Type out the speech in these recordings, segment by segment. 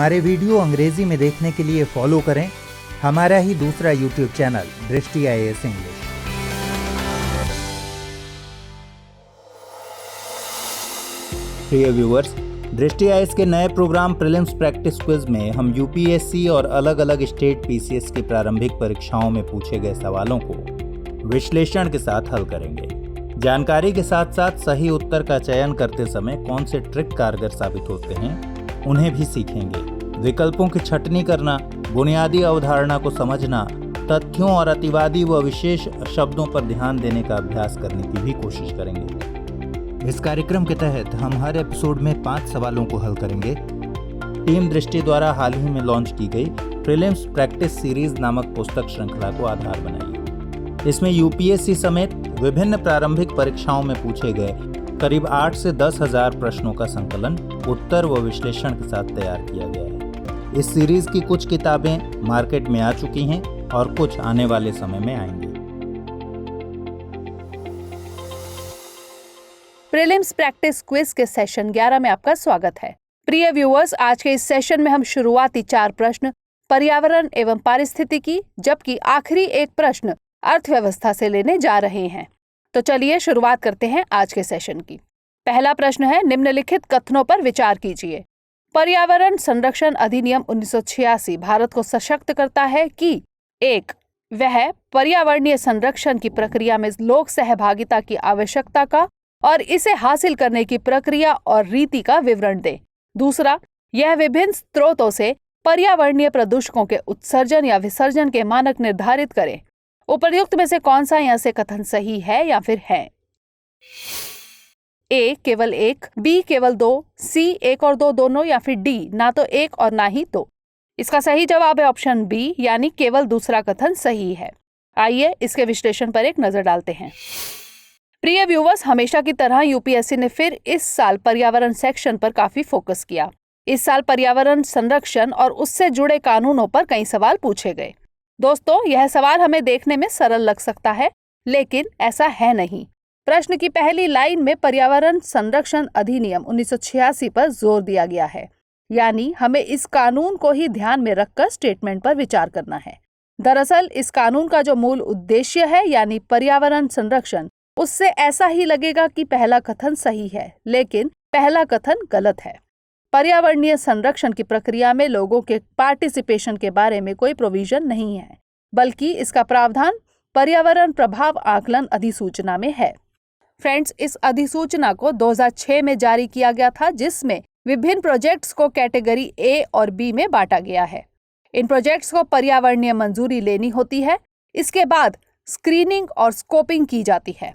हमारे वीडियो अंग्रेजी में देखने के लिए फॉलो करें हमारा ही दूसरा यूट्यूब चैनल दृष्टि IAS इंग्लिश। प्रिय व्यूअर्स, दृष्टि IAS के नए प्रोग्राम प्रीलिम्स प्रैक्टिस क्विज में हम UPSC और अलग अलग स्टेट PCS की प्रारंभिक परीक्षाओं में पूछे गए सवालों को विश्लेषण के साथ हल करेंगे। जानकारी के साथ साथ सही उत्तर का चयन करते समय कौन से ट्रिक कारगर साबित होते हैं उन्हें भी सीखेंगे। विकल्पों की छंटनी करना, बुनियादी अवधारणा को समझना, तथ्यों और अतिवादी व विशेष शब्दों पर ध्यान देने का अभ्यास करने की भी कोशिश करेंगे। इस कार्यक्रम के तहत हम हर एपिसोड में 5 सवालों को हल करेंगे। टीम दृष्टि द्वारा हाल ही में लॉन्च की गई प्रीलिम्स प्रैक्टिस सीरीज नामक पुस्तक श्रृंखला को आधार बनाइए। इसमें UPSC समेत विभिन्न प्रारंभिक परीक्षाओं में पूछे गए करीब 8 से 10 हजार प्रश्नों का संकलन, उत्तर व विश्लेषण के साथ तैयार किया गया है। इस सीरीज की कुछ किताबें मार्केट में आ चुकी हैं और कुछ आने वाले समय में आएंगी। प्रीलिम्स प्रैक्टिस क्विज के सेशन 11 में आपका स्वागत है। प्रिय व्यूअर्स, आज के इस सेशन में हम शुरुआती 4 प्रश्न पर्यावरण एवं पारिस्थितिकी, जबकि आखिरी एक प्रश्न अर्थव्यवस्था से लेने जा रहे हैं। तो चलिए शुरुआत करते हैं आज के सेशन की। पहला प्रश्न है, निम्नलिखित कथनों पर विचार कीजिए। पर्यावरण संरक्षण अधिनियम 1986 भारत को सशक्त करता है कि 1. वह पर्यावरणीय संरक्षण की प्रक्रिया में लोक सहभागिता की आवश्यकता का और इसे हासिल करने की प्रक्रिया और रीति का विवरण दे। 2. यह विभिन्न स्रोतों से पर्यावरणीय प्रदूषकों के उत्सर्जन या विसर्जन के मानक निर्धारित करे। उपर्युक्त में से कौन सा यहाँ से कथन सही है या फिर है? A केवल 1, B केवल 2, C 1 और 2 दोनों, या फिर D ना तो 1 और ना ही 2। इसका सही जवाब है ऑप्शन B, यानी केवल दूसरा कथन सही है। आइए इसके विश्लेषण पर एक नजर डालते हैं। प्रिय व्यूवर्स, हमेशा की तरह UPSC ने फिर इस साल पर्यावरण सेक्शन पर काफी फोकस किया। इस साल पर्यावरण संरक्षण और उससे जुड़े कानूनों पर कई सवाल पूछे गए। दोस्तों, यह सवाल हमें देखने में सरल लग सकता है, लेकिन ऐसा है नहीं। प्रश्न की पहली लाइन में पर्यावरण संरक्षण अधिनियम 1986 पर जोर दिया गया है, यानी हमें इस कानून को ही ध्यान में रखकर स्टेटमेंट पर विचार करना है। दरअसल इस कानून का जो मूल उद्देश्य है, यानी पर्यावरण संरक्षण, उससे ऐसा ही लगेगा कि पहला कथन सही है, लेकिन पहला कथन गलत है। पर्यावरणीय संरक्षण की प्रक्रिया में लोगों के पार्टिसिपेशन के बारे में कोई प्रोविजन नहीं है, बल्कि इसका प्रावधान पर्यावरण प्रभाव आकलन अधिसूचना में है। फ्रेंड्स, इस अधिसूचना को 2006 में जारी किया गया था, जिसमें विभिन्न प्रोजेक्ट्स को कैटेगरी A और B में बांटा गया है। इन प्रोजेक्ट्स को पर्यावरणीय मंजूरी लेनी होती है। इसके बाद स्क्रीनिंग और स्कोपिंग की जाती है।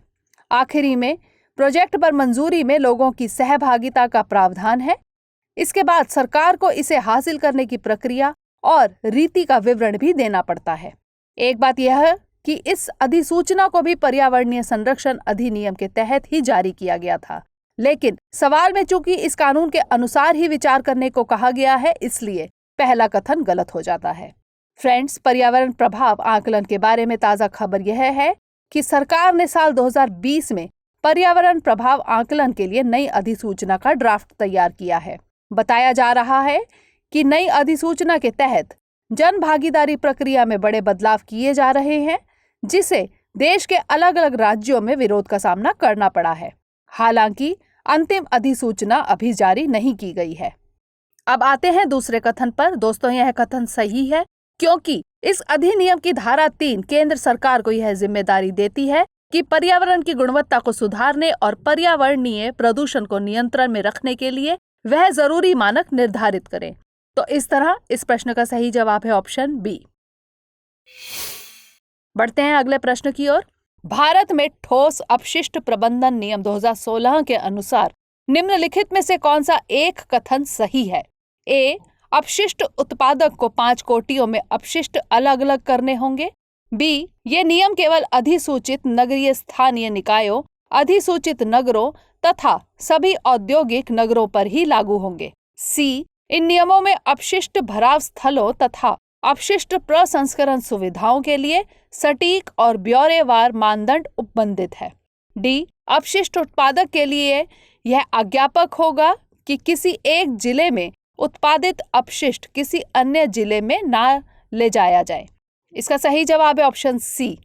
आखिरी में प्रोजेक्ट पर मंजूरी में लोगों की सहभागिता का प्रावधान है। इसके बाद सरकार को इसे हासिल करने की प्रक्रिया और रीति का विवरण भी देना पड़ता है। एक बात यह है कि इस अधिसूचना को भी पर्यावरणीय संरक्षण अधिनियम के तहत ही जारी किया गया था, लेकिन सवाल में चूंकि इस कानून के अनुसार ही विचार करने को कहा गया है, इसलिए पहला कथन गलत हो जाता है। फ्रेंड्स, पर्यावरण प्रभाव आकलन के बारे में ताजा खबर यह है कि सरकार ने साल 2020 में पर्यावरण प्रभाव आकलन के लिए नई अधिसूचना का ड्राफ्ट तैयार किया है। बताया जा रहा है कि नई अधिसूचना के तहत जन भागीदारी प्रक्रिया में बड़े बदलाव किए जा रहे हैं, जिसे देश के अलग अलग राज्यों में विरोध का सामना करना पड़ा है। हालांकि अंतिम अधिसूचना अभी जारी नहीं की गई है। अब आते हैं दूसरे कथन पर। दोस्तों, यह कथन सही है, क्योंकि इस अधिनियम की धारा 3 केंद्र सरकार को यह जिम्मेदारी देती है कि पर्यावरण की गुणवत्ता को सुधारने और पर्यावरणीय प्रदूषण को नियंत्रण में रखने के लिए वह जरूरी मानक निर्धारित करें। तो इस तरह इस प्रश्न का सही जवाब है ऑप्शन B। बढ़ते हैं अगले प्रश्न की ओर। भारत में ठोस अपशिष्ट प्रबंधन नियम 2016 के अनुसार निम्नलिखित में से कौन सा एक कथन सही है? A. अपशिष्ट उत्पादक को 5 कोटियों में अपशिष्ट अलग अलग करने होंगे। B. ये नियम केवल अधिसूचित नगरीय स्थानीय निकायों, अधिसूचित नगरों तथा सभी औद्योगिक नगरों पर ही लागू होंगे। C. इन नियमों में अपशिष्ट भराव स्थलों तथा अपशिष्ट प्रसंस्करण सुविधाओं के लिए सटीक और ब्यौरेवार मानदंड उपबंधित है। D. अपशिष्ट उत्पादक के लिए यह आज्ञापक होगा कि किसी एक जिले में उत्पादित अपशिष्ट किसी अन्य जिले में ना ले जाया जाए। इसका सही जवाब है ऑप्शन सी।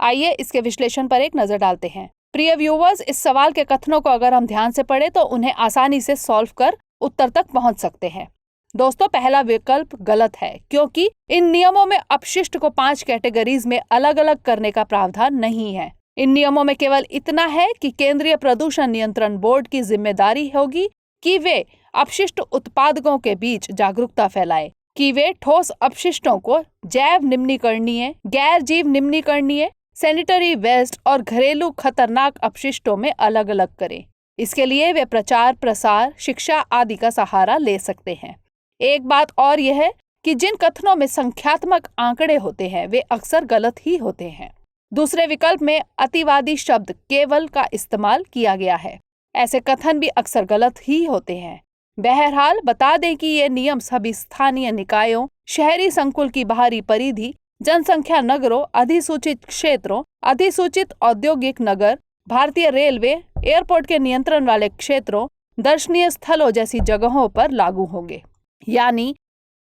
आइए इसके विश्लेषण पर एक नजर डालते हैं। प्रिय व्यूवर्स, इस सवाल के कथनों को अगर हम ध्यान से पढ़ें तो उन्हें आसानी से सॉल्व कर उत्तर तक पहुंच सकते हैं। दोस्तों, पहला विकल्प गलत है क्योंकि इन नियमों में अपशिष्ट को 5 कैटेगरीज में अलग अलग करने का प्रावधान नहीं है। इन नियमों में केवल इतना है कि केंद्रीय प्रदूषण नियंत्रण बोर्ड की जिम्मेदारी होगी कि वे अपशिष्ट उत्पादकों के बीच जागरूकता फैलाए कि वे ठोस अपशिष्टों को जैव निम्नीकरणीय, गैर जीव निम्नीकरणीय, सैनिटरी वेस्ट और घरेलू खतरनाक अपशिष्टों में अलग अलग करें। इसके लिए वे प्रचार, प्रसार, शिक्षा आदि का सहारा ले सकते हैं। एक बात और यह है कि जिन कथनों में संख्यात्मक आंकड़े होते हैं वे अक्सर गलत ही होते हैं। दूसरे विकल्प में अतिवादी शब्द केवल का इस्तेमाल किया गया है। ऐसे कथन भी अक्सर गलत ही होते हैं। बहरहाल बता दें कि ये नियम सभी स्थानीय निकायों, शहरी संकुल की बाहरी परिधि, जनसंख्या नगरों, अधिसूचित क्षेत्रों, अधिसूचित औद्योगिक नगर, भारतीय रेलवे, एयरपोर्ट के नियंत्रण वाले क्षेत्रों, दर्शनीय स्थलों जैसी जगहों पर लागू होंगे। यानी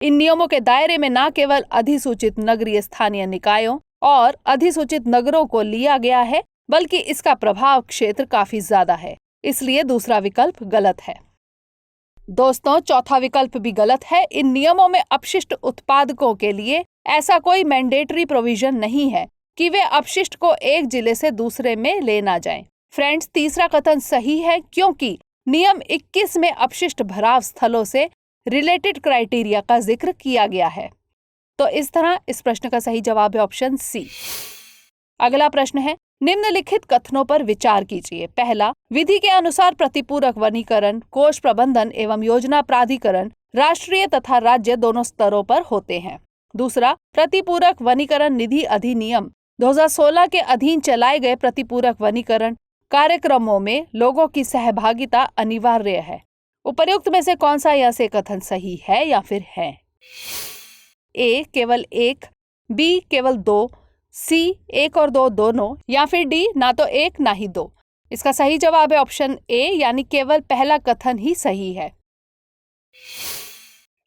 इन नियमों के दायरे में न केवल अधिसूचित नगरीय स्थानीय निकायों और अधिसूचित नगरों को लिया गया है, बल्कि इसका प्रभाव क्षेत्र काफी ज्यादा है। इसलिए दूसरा विकल्प गलत है। दोस्तों, चौथा विकल्प भी गलत है। इन नियमों में अपशिष्ट उत्पादकों के लिए ऐसा कोई मैंडेटरी प्रोविजन नहीं है कि वे अपशिष्ट को एक जिले से दूसरे में ले ना जाएं। फ्रेंड्स, तीसरा कथन सही है क्योंकि नियम 21 में अपशिष्ट भराव स्थलों से रिलेटेड क्राइटेरिया का जिक्र किया गया है। तो इस तरह इस प्रश्न का सही जवाब है ऑप्शन सी। अगला प्रश्न है, निम्नलिखित कथनों पर विचार कीजिए। पहला, विधि के अनुसार प्रतिपूरक वनीकरण, कोष प्रबंधन एवं योजना प्राधिकरण राष्ट्रीय तथा राज्य दोनों स्तरों पर होते हैं। दूसरा, प्रतिपूरक वनीकरण निधि अधिनियम 2016 के अधीन चलाए गए प्रतिपूरक वनीकरण कार्यक्रमों में लोगों की सहभागिता अनिवार्य है। उपर्युक्त में से कौन सा यह से कथन सही है या फिर है? ए केवल 1, बी केवल 2, सी 1 और 2 दोनों, या फिर डी ना तो 1 ना ही 2। इसका सही जवाब है ऑप्शन ए, यानी केवल पहला कथन ही सही है।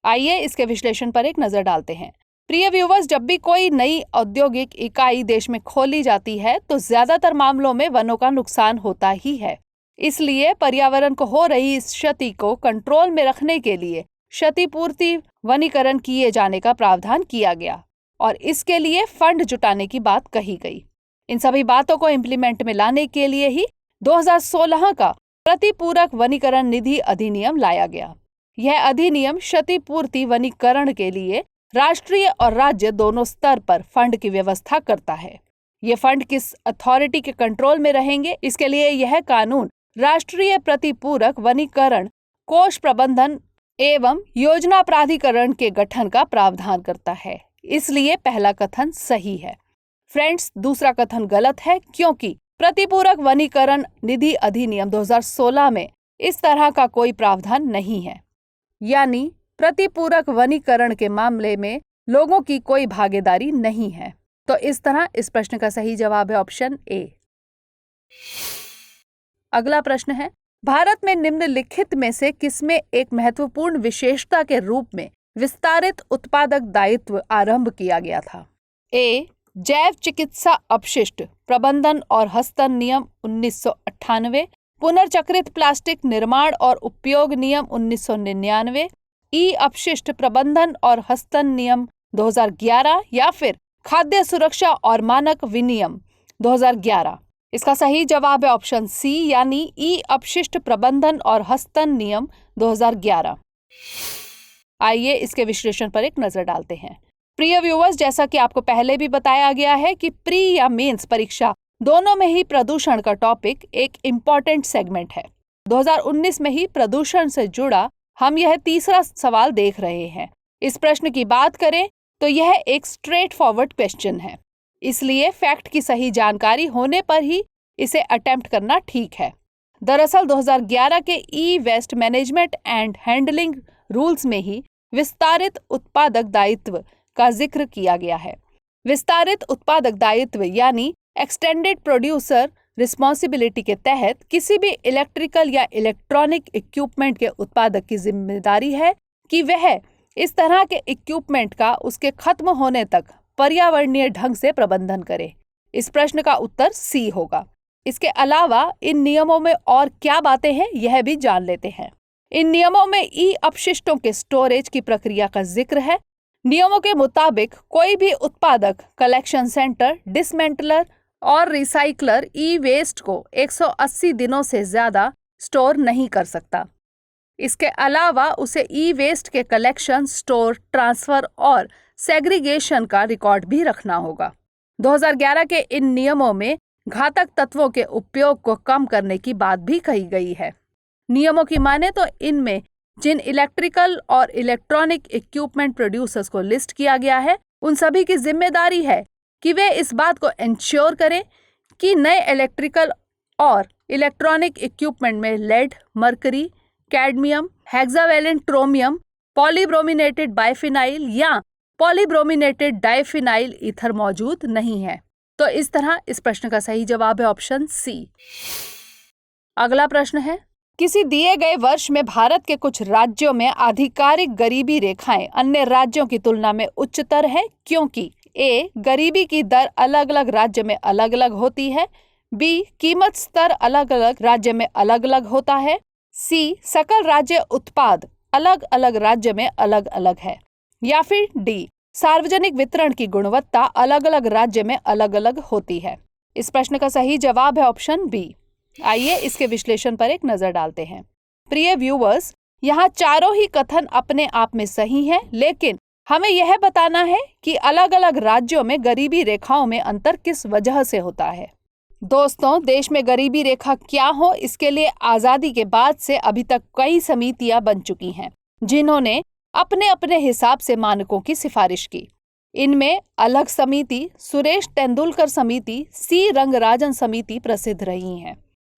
आइए इसके विश्लेषण पर एक नजर डालते हैं। प्रिय व्यूवर्स, जब भी कोई नई औद्योगिक इकाई देश में खोली जाती है तो ज्यादातर मामलों में वनों का नुकसान होता ही है। इसलिए पर्यावरण को हो रही इस क्षति को कंट्रोल में रखने के लिए क्षतिपूर्ति वनीकरण किए जाने का प्रावधान किया गया और इसके लिए फंड जुटाने की बात कही गई। इन सभी बातों को इम्प्लीमेंट में लाने के लिए ही 2016 का प्रतिपूरक वनीकरण निधि अधिनियम लाया गया। यह अधिनियम क्षतिपूर्ति वनीकरण के लिए राष्ट्रीय और राज्य दोनों स्तर पर फंड की व्यवस्था करता है। ये फंड किस अथॉरिटी के कंट्रोल में रहेंगे, इसके लिए यह कानून राष्ट्रीय प्रतिपूरक वनीकरण कोष प्रबंधन एवं योजना प्राधिकरण के गठन का प्रावधान करता है। इसलिए पहला कथन सही है। फ्रेंड्स, दूसरा कथन गलत है क्योंकि प्रतिपूरक वनीकरण निधि अधिनियम 2016 में इस तरह का कोई प्रावधान नहीं है। यानी प्रतिपूरक वनीकरण के मामले में लोगों की कोई भागीदारी नहीं है। तो इस तरह इस प्रश्न का सही जवाब है ऑप्शन ए। अगला प्रश्न है, भारत में निम्नलिखित में से किसमें एक महत्वपूर्ण विशेषता के रूप में विस्तारित उत्पादक दायित्व आरंभ किया गया था? ए, जैव चिकित्सा अपशिष्ट प्रबंधन और हस्तन नियम 1998, पुनर्चक्रित प्लास्टिक निर्माण और उपयोग नियम 1999, ई अपशिष्ट प्रबंधन और हस्तन नियम 2011, या फिर खाद्य सुरक्षा और मानक विनियम 2011। इसका सही जवाब है ऑप्शन सी, यानी ई अपशिष्ट प्रबंधन और हस्तन नियम 2011। आइए इसके विश्लेषण पर एक नजर डालते हैं। प्रिय व्यूवर्स, जैसा कि आपको पहले भी बताया गया है कि प्री या मेंस परीक्षा दोनों में ही प्रदूषण का टॉपिक एक इम्पॉर्टेंट सेगमेंट है। 2019 में ही प्रदूषण से जुड़ा हम यह तीसरा सवाल देख रहे हैं। इस प्रश्न की बात करें तो यह एक स्ट्रेट फॉरवर्ड क्वेश्चन है, इसलिए फैक्ट की सही जानकारी होने पर ही इसे अटेम्प्ट करना ठीक है। दरअसल 2011 के e waste management and handling rules में ही विस्तारित उत्पादक दायित्व का जिक्र किया गया है। विस्तारित उत्पादक दायित्व यानी एक्सटेंडेड प्रोड्यूसर रिस्पॉन्सिबिलिटी के तहत किसी भी इलेक्ट्रिकल या इलेक्ट्रॉनिक इक्विपमेंट के उत्पादक की जिम्मेदारी है कि वह इस तरह के इक्विपमेंट का उसके खत्म होने तक पर्यावरणीय ढंग से प्रबंधन करे। इस प्रश्न का उत्तर सी होगा। इसके अलावा इन नियमों में और क्या बातें हैं यह भी जान लेते हैं। इन नियमों में ई अपशिष्टों के स्टोरेज की प्रक्रिया का जिक्र है। नियमों के मुताबिक कोई भी उत्पादक कलेक्शन सेंटर, डिसमेंटलर और रिसाइकलर ई वेस्ट को 180 दिनों से ज्यादा स्टोर नहीं कर सकता। इसके अलावा उसे ई वेस्ट के कलेक्शन, स्टोर, ट्रांसफर और सेग्रीगेशन का रिकॉर्ड भी रखना होगा। 2011 के इन नियमों में घातक तत्वों के उपयोग को कम करने की बात भी कही गई है। नियमों की माने तो इनमें जिन इलेक्ट्रिकल और इलेक्ट्रॉनिक इक्विपमेंट प्रोड्यूसर्स को लिस्ट किया गया है, उन सभी की जिम्मेदारी है कि वे इस बात को इंश्योर करें कि नए इलेक्ट्रिकल और इलेक्ट्रॉनिक इक्विपमेंट में lead, mercury, cadmium, hexavalent chromium, polybrominated biphenyl या पॉलीब्रोमिनेटेड डाइफिनाइल ईथर मौजूद नहीं है। तो इस तरह इस प्रश्न का सही जवाब है ऑप्शन सी। अगला प्रश्न है, किसी दिए गए वर्ष में भारत के कुछ राज्यों में आधिकारिक गरीबी रेखाएं अन्य राज्यों की तुलना में उच्चतर है क्योंकि ए, गरीबी की दर अलग अलग राज्य में अलग अलग होती है, बी, कीमत स्तर अलग अलग राज्य में अलग अलग होता है, सी, सकल राज्य उत्पाद अलग अलग राज्य में अलग अलग है, या फिर डी, सार्वजनिक वितरण की गुणवत्ता अलग अलग राज्य में अलग अलग होती है। इस प्रश्न का सही जवाब है ऑप्शन बी। आइए इसके विश्लेषण पर एक नजर डालते हैं। प्रिय व्यूअर्स, यहाँ चारों ही कथन अपने आप में सही हैं, लेकिन हमें यह बताना है कि अलग अलग राज्यों में गरीबी रेखाओं में अंतर किस वजह से होता है। दोस्तों, देश में गरीबी रेखा क्या हो, इसके लिए आजादी के बाद से अभी तक कई समितियां बन चुकी हैं, जिन्होंने अपने अपने हिसाब से मानकों की सिफारिश की। इनमें अलग समिति, सुरेश तेंदुलकर समिति, सी रंगराजन समिति प्रसिद्ध रही हैं।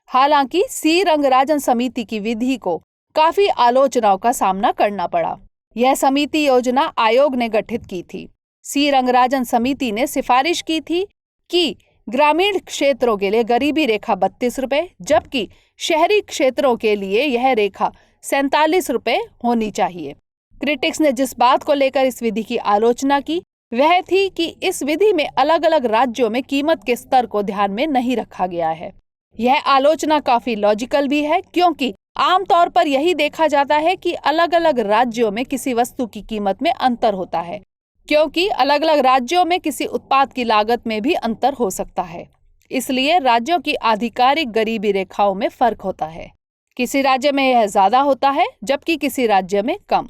हालांकि सी रंगराजन समिति की विधि को काफी आलोचनाओं का सामना करना पड़ा। यह समिति योजना आयोग ने गठित की थी। सी रंगराजन समिति ने सिफारिश की थी कि ग्रामीण क्षेत्रों के लिए गरीबी रेखा 32 रुपए, जबकि शहरी क्षेत्रों के लिए यह रेखा 47 रुपए होनी चाहिए। क्रिटिक्स ने जिस बात को लेकर इस विधि की आलोचना की वह थी कि इस विधि में अलग अलग राज्यों में कीमत के स्तर को ध्यान में नहीं रखा गया है। यह आलोचना काफी लॉजिकल भी है, क्योंकि आमतौर पर यही देखा जाता है कि अलग अलग राज्यों में किसी वस्तु की कीमत में अंतर होता है, क्योंकि अलग अलग राज्यों में किसी उत्पाद की लागत में भी अंतर हो सकता है। इसलिए राज्यों की आधिकारिक गरीबी रेखाओं में फर्क होता है। किसी राज्य में यह ज्यादा होता है जबकि किसी राज्य में कम।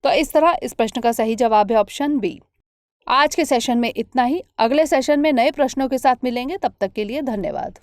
तो इस तरह इस प्रश्न का सही जवाब है ऑप्शन बी। आज के सेशन में इतना ही। अगले सेशन में नए प्रश्नों के साथ मिलेंगे। तब तक के लिए धन्यवाद।